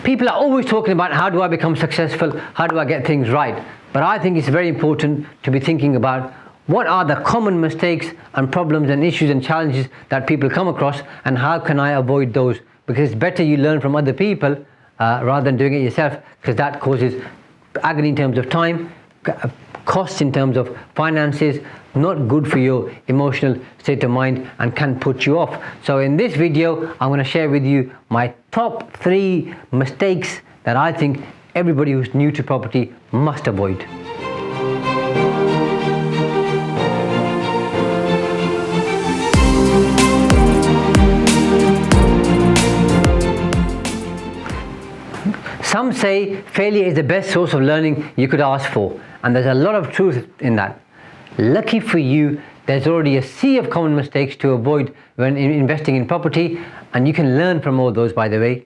People are always talking about how do I become successful, how do I get things right. But I think it's very important to be thinking about what are the common mistakes and problems and issues and challenges that people come across, and how can I avoid those? Because it's better you learn from other people rather than doing it yourself, because that causes agony in terms of time, costs in terms of finances, not good for your emotional state of mind, and can put you off. So in this video, I'm going to share with you my top 3 mistakes that I think everybody who's new to property must avoid. Some say failure is the best source of learning you could ask for, and there's a lot of truth in that. Lucky for you, there's already a sea of common mistakes to avoid when investing in property, and you can learn from all those, by the way.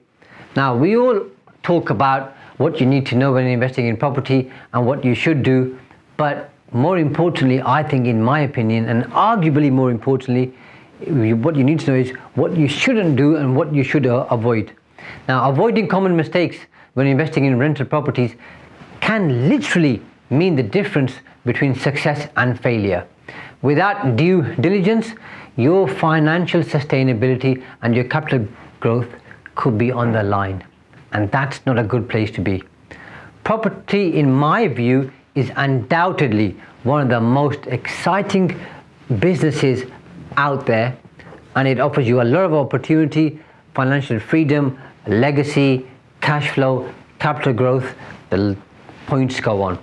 Now, we all talk about what you need to know when investing in property and what you should do, but more importantly, I think, in my opinion, and arguably more importantly, what you need to know is what you shouldn't do and what you should avoid. Now, avoiding common mistakes when investing in rental properties can literally mean the difference between success and failure. Without due diligence, your financial sustainability and your capital growth could be on the line, and that's not a good place to be. Property, in my view, is undoubtedly one of the most exciting businesses out there, and it offers you a lot of opportunity, financial freedom, legacy, cash flow, capital growth. The points go on.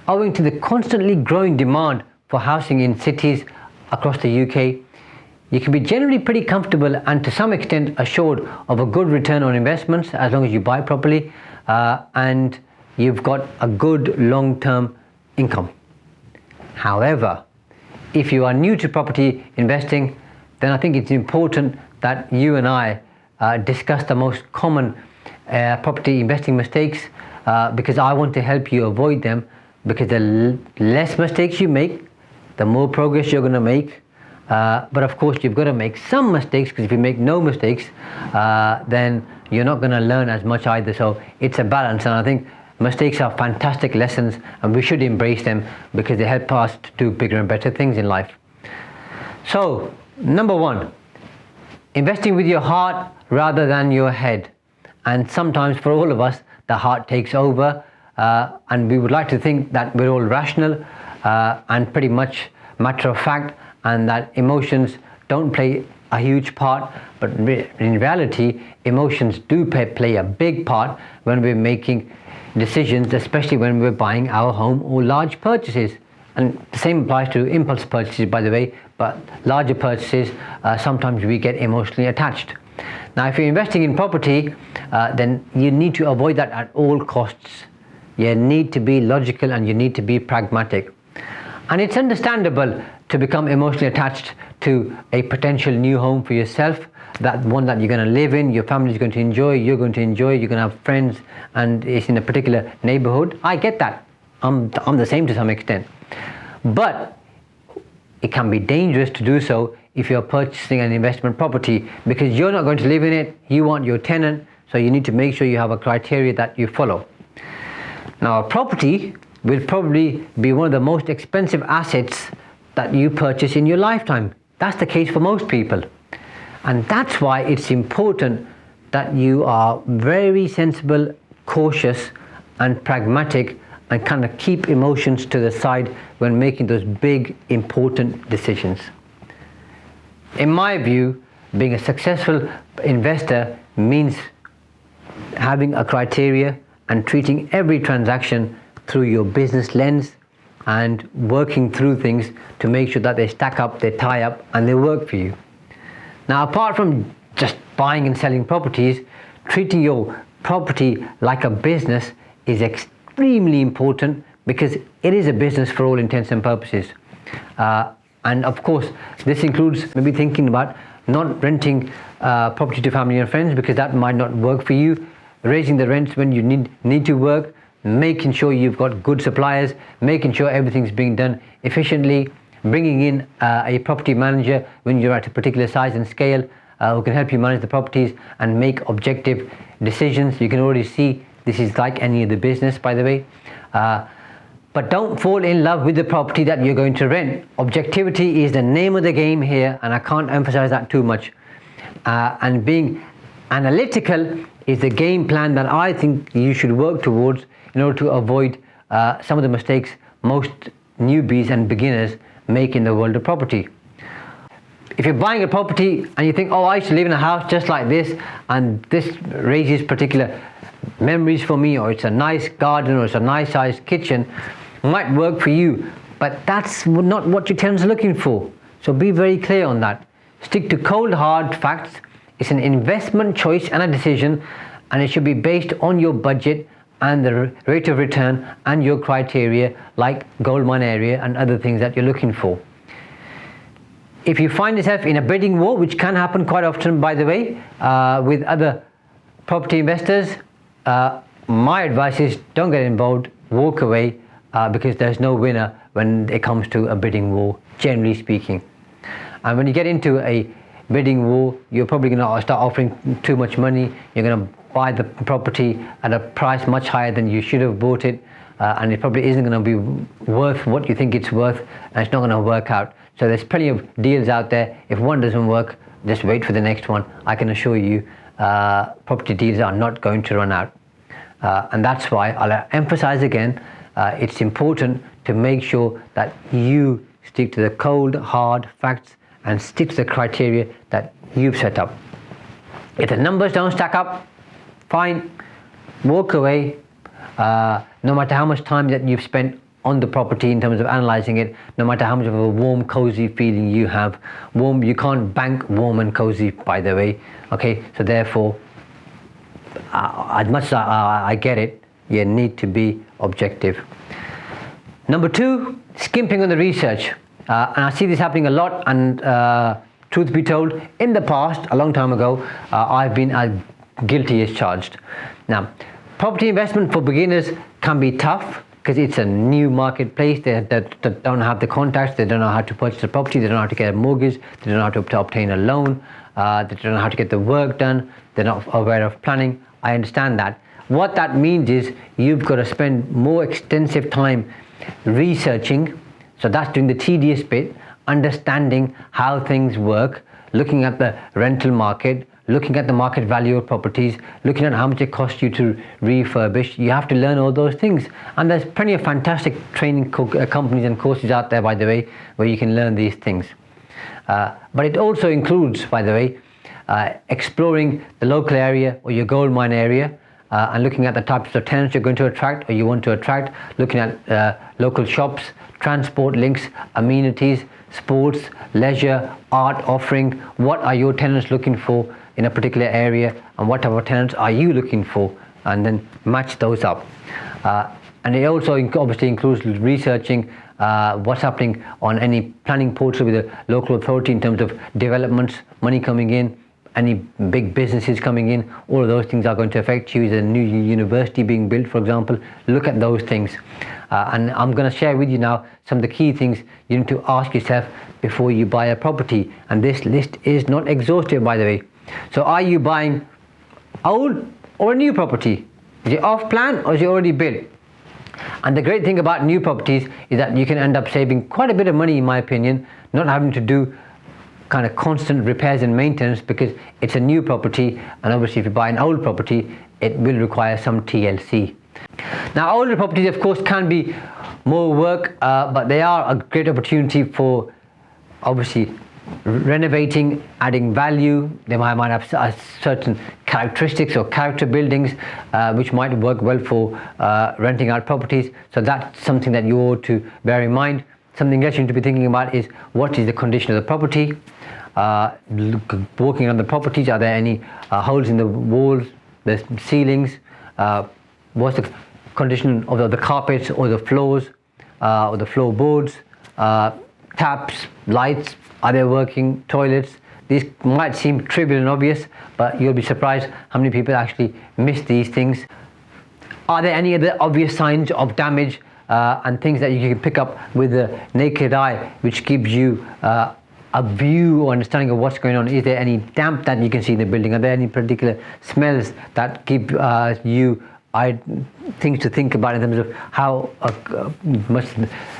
Owing to the constantly growing demand for housing in cities across the UK, you can be generally pretty comfortable and to some extent assured of a good return on investments as long as you buy properly and you've got a good long-term income. However, if you are new to property investing, then I think it's important that you and I discuss the most common property investing mistakes because I want to help you avoid them, because the less mistakes you make, the more progress you're going to make. But of course, you've got to make some mistakes, because if you make no mistakes, then you're not going to learn as much either. So it's a balance, and I think mistakes are fantastic lessons, and we should embrace them because they help us to do bigger and better things in life. So, number 1, investing with your heart rather than your head. And sometimes for all of us, the heart takes over, and we would like to think that we're all rational and pretty much matter of fact, and that emotions don't play a huge part. But in reality, emotions do play a big part when we're making decisions, especially when we're buying our home or large purchases. And the same applies to impulse purchases, by the way, but larger purchases, sometimes we get emotionally attached. Now, if you're investing in property, then you need to avoid that at all costs. You need to be logical and you need to be pragmatic. And it's understandable to become emotionally attached to a potential new home for yourself, that one that you're going to live in, your family is going to enjoy, you're going to enjoy, you're going to have friends, and it's in a particular neighborhood. I get that. I'm the same to some extent. But it can be dangerous to do so if you're purchasing an investment property, because you're not going to live in it, you want your tenant, so you need to make sure you have a criteria that you follow. Now, a property will probably be one of the most expensive assets that you purchase in your lifetime. That's the case for most people. And that's why it's important that you are very sensible, cautious, and pragmatic, and kind of keep emotions to the side when making those big, important decisions. In my view, being a successful investor means having a criteria and treating every transaction through your business lens and working through things to make sure that they stack up, they tie up, and they work for you. Now, apart from just buying and selling properties, treating your property like a business is extremely important, because it is a business for all intents and purposes. And of course, this includes maybe thinking about not renting property to family and friends, because that might not work for you, raising the rents when you need to work, making sure you've got good suppliers, making sure everything's being done efficiently, bringing in a property manager when you're at a particular size and scale who can help you manage the properties and make objective decisions. You can already see this is like any other business, by the way. But don't fall in love with the property that you're going to rent. Objectivity is the name of the game here, and I can't emphasize that too much. And being analytical is the game plan that I think you should work towards in order to avoid some of the mistakes most newbies and beginners make in the world of property. If you're buying a property and you think, oh, I should live in a house just like this, and this raises particular memories for me, or it's a nice garden, or it's a nice sized kitchen, might work for you, but that's not what your tenants are looking for. So be very clear on that. Stick to cold hard facts. It's an investment choice and a decision, and it should be based on your budget and the rate of return and your criteria, like goldmine area and other things that you're looking for. If you find yourself in a bidding war, which can happen quite often, by the way, with other property investors, my advice is don't get involved, walk away, because there's no winner when it comes to a bidding war, generally speaking. And when you get into a bidding war, you're probably going to start offering too much money. You're going to buy the property at a price much higher than you should have bought it, and it probably isn't going to be worth what you think it's worth, and it's not going to work out. So there's plenty of deals out there. If one doesn't work, just wait for the next one. I can assure you, property deals are not going to run out. And that's why I'll emphasize again, it's important to make sure that you stick to the cold, hard facts and stick to the criteria that you've set up. If the numbers don't stack up, fine, walk away. No matter how much time that you've spent on the property in terms of analyzing it, no matter how much of a warm, cozy feeling you have. Warm, you can't bank warm and cozy, by the way. Okay, so therefore, as much as I get it, you need to be objective. Number two, skimping on the research. And I see this happening a lot, and truth be told, in the past, a long time ago, I've been as guilty as charged. Now, property investment for beginners can be tough because it's a new marketplace. They don't have the contacts, they don't know how to purchase a property, they don't know how to get a mortgage, they don't know how to obtain a loan, they don't know how to get the work done, they're not aware of planning. I understand that. What that means is you've got to spend more extensive time researching. So that's doing the tedious bit, understanding how things work, looking at the rental market, looking at the market value of properties, looking at how much it costs you to refurbish. You have to learn all those things. And there's plenty of fantastic training companies and courses out there, by the way, where you can learn these things. But it also includes, by the way, exploring the local area or your gold mine area, and looking at the types of tenants you're going to attract or you want to attract, looking at local shops, transport links, amenities, sports, leisure, art offering. What are your tenants looking for in a particular area, and what type of tenants are you looking for, and then match those up. And it also obviously includes researching what's happening on any planning portal with the local authority in terms of developments, money coming in, any big businesses coming in. All of those things are going to affect you. There's a new university being built, for example. Look at those things. And I'm going to share with you now some of the key things you need to ask yourself before you buy a property. And this list is not exhaustive, by the way. So are you buying old or a new property? Is it off plan or is it already built? And the great thing about new properties is that you can end up saving quite a bit of money, in my opinion, not having to do kind of constant repairs and maintenance, because it's a new property, and obviously if you buy an old property, it will require some TLC. Now, older properties, of course, can be more work, but they are a great opportunity for obviously renovating, adding value. They might have certain characteristics or character buildings which might work well for renting out properties. So that's something that you ought to bear in mind. Something else you need to be thinking about is what is the condition of the property. Walking around the properties, are there any holes in the walls, the ceilings? What's the condition of the carpets or the floors or the floorboards? Taps, lights, are they working? Toilets. These might seem trivial and obvious, but you'll be surprised how many people actually miss these things. Are there any other obvious signs of damage and things that you can pick up with the naked eye, which gives you a view or understanding of what's going on. Is there any damp that you can see in the building? Are there any particular smells that give you things to think about in terms of how much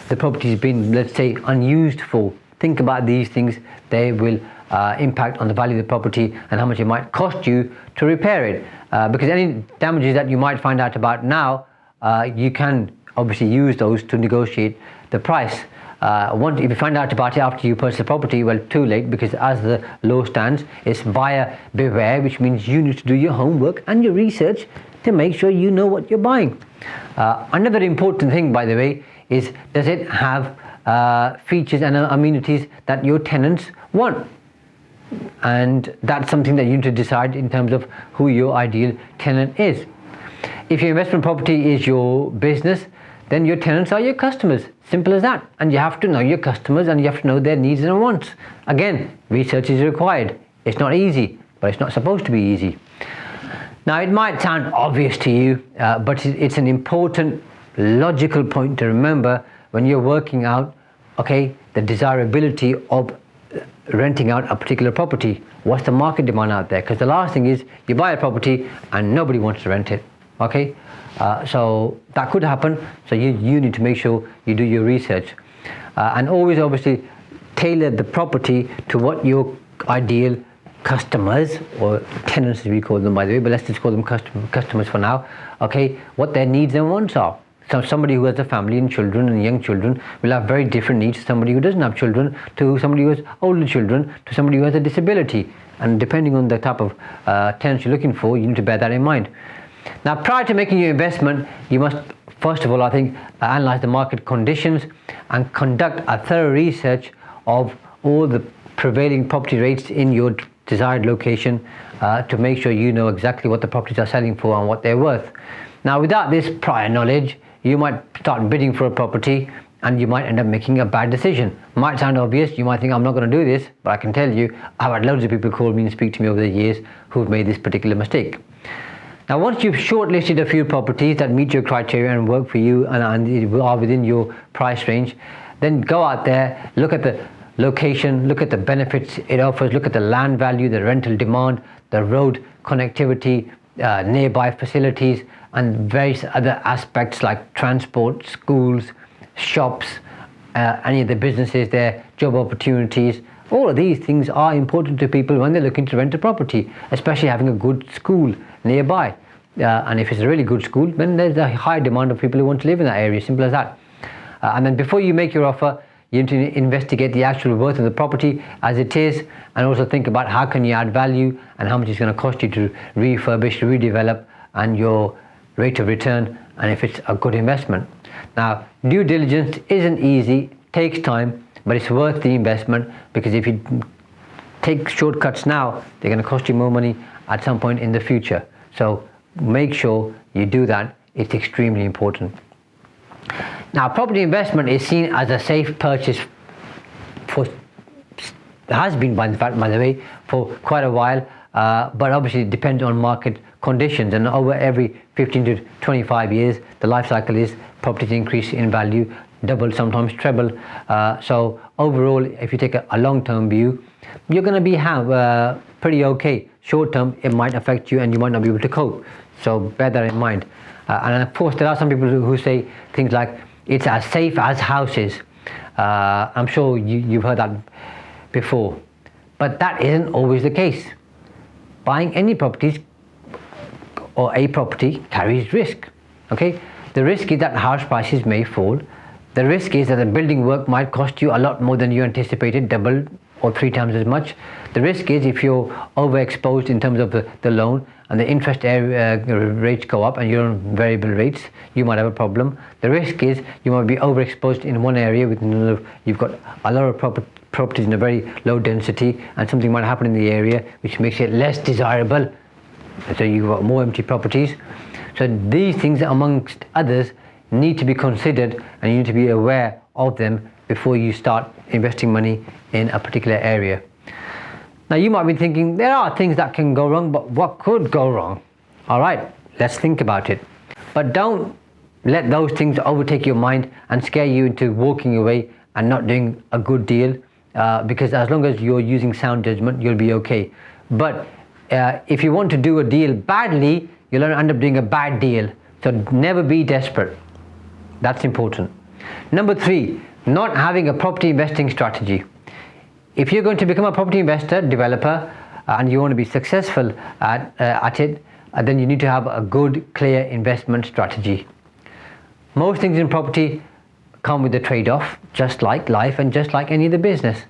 the property has been, let's say, unused for? Think about these things. They will impact on the value of the property and how much it might cost you to repair it. Because any damages that you might find out about now, you can obviously use those to negotiate the price. If you find out about it after you purchase the property, well, too late, because as the law stands, it's buyer beware, which means you need to do your homework and your research to make sure you know what you're buying. Another important thing, by the way, is does it have features and amenities that your tenants want? And that's something that you need to decide in terms of who your ideal tenant is. If your investment property is your business, then your tenants are your customers. Simple as that. And you have to know your customers and you have to know their needs and wants. Again, research is required. It's not easy, but it's not supposed to be easy. Now, it might sound obvious to you, but it's an important logical point to remember when you're working out, okay, the desirability of renting out a particular property. What's the market demand out there? Because the last thing is you buy a property and nobody wants to rent it. Okay, so that could happen. So you need to make sure you do your research and always obviously tailor the property to what your ideal customers, or tenants as we call them, by the way, but let's just call them customers for now. Okay, what their needs and wants are. So somebody who has a family and children and young children will have very different needs to somebody who doesn't have children, to somebody who has older children, to somebody who has a disability. And depending on the type of tenants you're looking for, you need to bear that in mind. Now, prior to making your investment, you must first of all, I think, analyze the market conditions and conduct a thorough research of all the prevailing property rates in your desired location to make sure you know exactly what the properties are selling for and what they're worth. Now, without this prior knowledge, you might start bidding for a property and you might end up making a bad decision. Might sound obvious, you might think I'm not going to do this, but I can tell you I've had loads of people call me and speak to me over the years who've made this particular mistake. Now, once you've shortlisted a few properties that meet your criteria and work for you and are within your price range, then go out there, look at the location, look at the benefits it offers, look at the land value, the rental demand, the road connectivity, nearby facilities, and various other aspects like transport, schools, shops, any of the businesses there, job opportunities. All of these things are important to people when they're looking to rent a property, especially having a good school nearby. And if it's a really good school, then there's a high demand of people who want to live in that area, simple as that. And then before you make your offer, you need to investigate the actual worth of the property as it is, and also think about how can you add value and how much it's going to cost you to refurbish, redevelop, and your rate of return, and if it's a good investment. Now, due diligence isn't easy, takes time, but it's worth the investment, because if you take shortcuts now, they're going to cost you more money at some point in the future. So make sure you do that. It's extremely important. Now, property investment is seen as a safe purchase has been by the way for quite a while, but obviously it depends on market conditions, and over every 15 to 25 years the life cycle is properties increase in value, double, sometimes treble. So overall, if you take a long-term view, you're going to be pretty okay. Short-term, it might affect you and you might not be able to cope, so bear that in mind. And of course, there are some people who say things like it's as safe as houses. I'm sure you've heard that before, but that isn't always the case. Buying any properties or a property carries risk. Okay, the risk is that house prices may fall. The risk is that the building work might cost you a lot more than you anticipated, double or 3 times as much. The risk is if you're overexposed in terms of the loan and the interest rates go up and you're on variable rates, you might have a problem. The risk is you might be overexposed in one area you've got a lot of properties in a very low density, and something might happen in the area which makes it less desirable. So you've got more empty properties. So these things, amongst others, need to be considered, and you need to be aware of them before you start investing money in a particular area. Now, you might be thinking there are things that can go wrong, but what could go wrong? All right, let's think about it. But don't let those things overtake your mind and scare you into walking away and not doing a good deal because as long as you're using sound judgment, you'll be okay. But if you want to do a deal badly, you'll end up doing a bad deal. So never be desperate. That's important. Number 3, not having a property investing strategy. If you're going to become a property investor, developer, and you want to be successful at it, then you need to have a good, clear investment strategy. Most things in property come with a trade-off, just like life and just like any other business.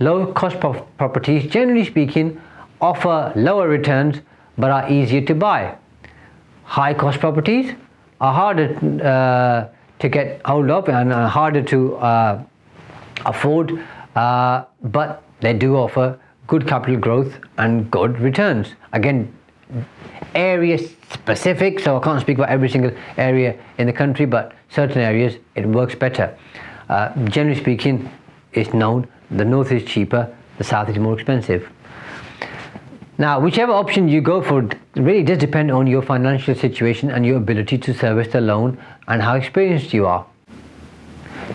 Low cost properties, generally speaking, offer lower returns but are easier to buy. High cost properties are harder to get hold of and harder to afford, but they do offer good capital growth and good returns. Again, area specific, so I can't speak about every single area in the country, but certain areas it works better. Generally speaking, it's known the north is cheaper, the south is more expensive. Now, whichever option you go for really does depend on your financial situation and your ability to service the loan and how experienced you are.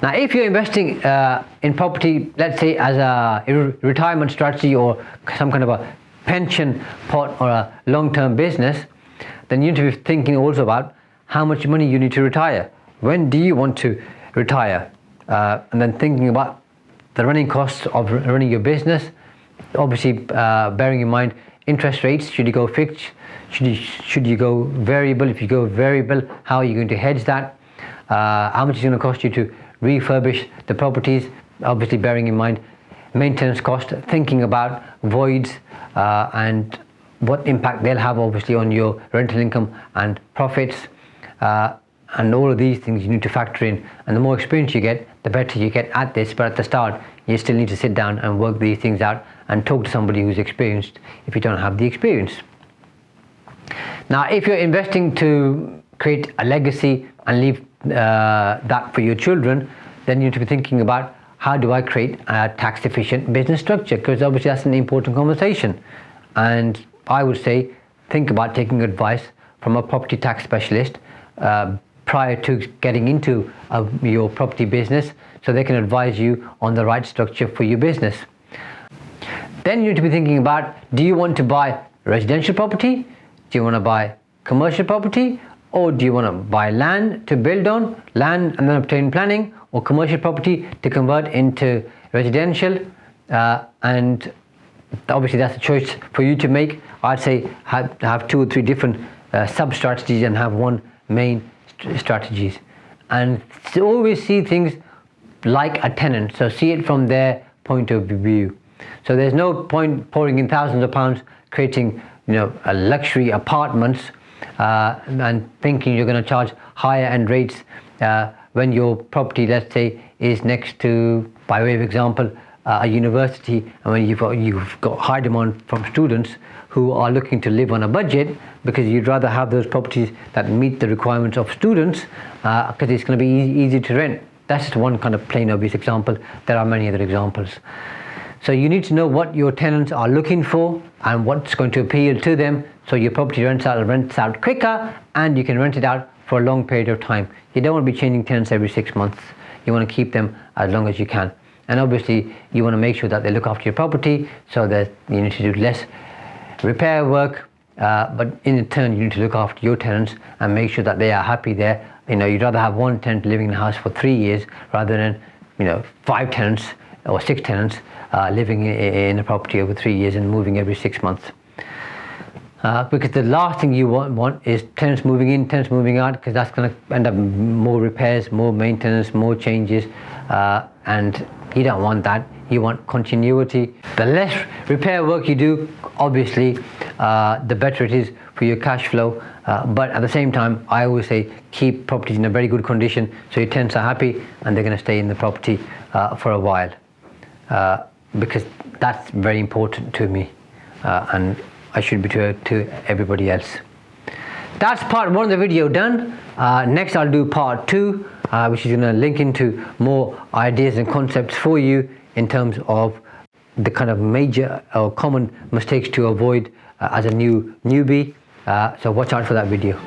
Now, if you're investing in property, let's say as a retirement strategy or some kind of a pension pot or a long-term business, then you need to be thinking also about how much money you need to retire. When do you want to retire? And then thinking about the running costs of running your business. Obviously, bearing in mind interest rates. Should you go fixed? Should you go variable? If you go variable, how are you going to hedge that? How much is it going to cost you to refurbish the properties? Obviously, bearing in mind maintenance cost, thinking about voids and what impact they'll have obviously on your rental income and profits, and all of these things you need to factor in. And the more experience you get, the better you get at this. But at the start, you still need to sit down and work these things out and talk to somebody who's experienced if you don't have the experience. Now, if you're investing to create a legacy and leave that for your children, then you need to be thinking about how do I create a tax efficient business structure, because obviously that's an important conversation. And I would say think about taking advice from a property tax specialist prior to getting into your property business, so they can advise you on the right structure for your business. Then you need to be thinking about, do you want to buy residential property? Do you want to buy commercial property? Or do you want to buy land to build on, land and then obtain planning, or commercial property to convert into residential? And obviously that's a choice for you to make. I'd say have 2 or 3 different sub-strategies and have one main strategies. And always see things like a tenant, so see it from their point of view. So there's no point pouring in thousands of pounds creating, a luxury apartments and thinking you're going to charge higher end rates when your property, let's say, is next to, by way of example, a university, and when you've got high demand from students who are looking to live on a budget, because you'd rather have those properties that meet the requirements of students, because it's going to be easy to rent. That's just one kind of plain obvious example. There are many other examples. So you need to know what your tenants are looking for and what's going to appeal to them, so your property rents out quicker and you can rent it out for a long period of time. You don't want to be changing tenants every 6 months. You want to keep them as long as you can. And obviously you want to make sure that they look after your property, so that you need to do less repair work, but in turn you need to look after your tenants and make sure that they are happy there. You'd rather have one tenant living in the house for 3 years rather than 5 tenants or 6 tenants living in a property over 3 years and moving every 6 months. Because the last thing you want is tenants moving in, tenants moving out, because that's going to end up more repairs, more maintenance, more changes, and you don't want that. You want continuity. The less repair work you do, obviously, the better it is for your cash flow. But at the same time, I always say keep properties in a very good condition so your tenants are happy and they're going to stay in the property for a while, because that's very important to me, and I should be to everybody else. That's part 1 of the video done. Next I'll do part 2, which is going to link into more ideas and concepts for you in terms of the kind of major or common mistakes to avoid as a newbie. So watch out for that video.